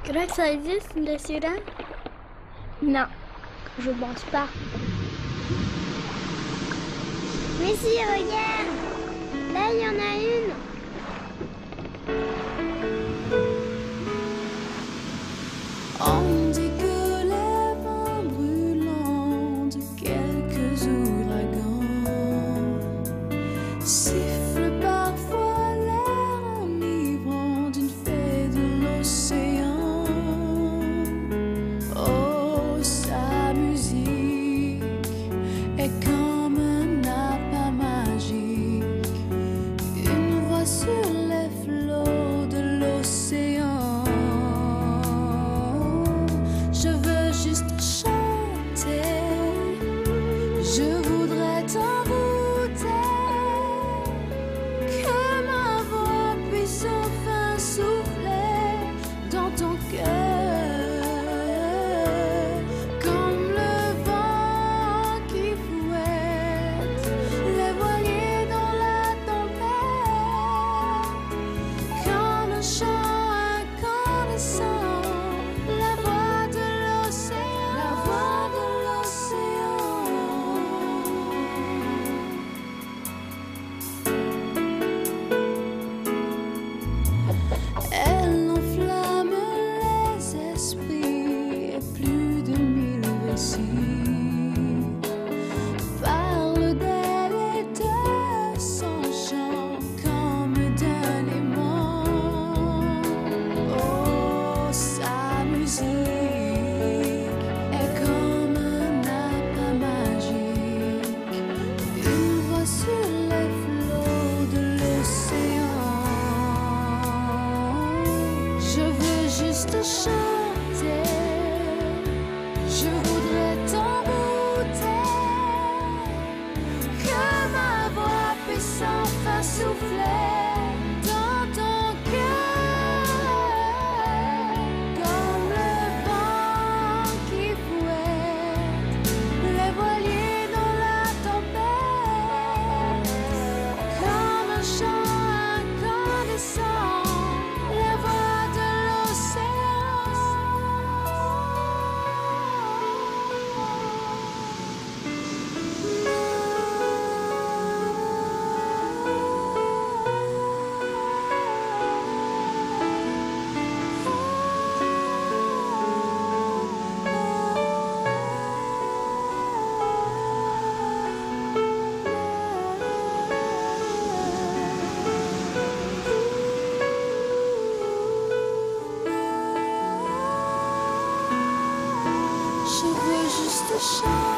Tu crois que ça existe, les sirènes? Non, je pense pas. Mais si, regarde! Là, il y en a une! On dit que les vents brûlants de quelques ouragans sifflent parfois l'air enivrant d'une fée de l'océan. Oh, sa musique est comme un appât magique, une voix sur les flots de l'océan. Je veux juste chanter, je voudrais t'envoûter, que ma voix puisse enfin souffler dans ton cœur, comme le vent qui fouette les voiliers dans la tempête, comme un chant incandescent, la voix de l'océan, la voix de l'océan. Elle enflamme les esprits et plus de 1000 récits parlent d'elle et de son chant comme d'un aimant. Oh, sa musique est comme un appât magique, une voix sur les flots de l'océan. Je veux juste chanter, je voudrais t'envoûter, que ma voix puisse enfin souffler dans ton cœur, comme le vent qui fouette les voiliers dans la tempête, comme un chant incandescent, la voix de l'océan. Je veux juste chanter.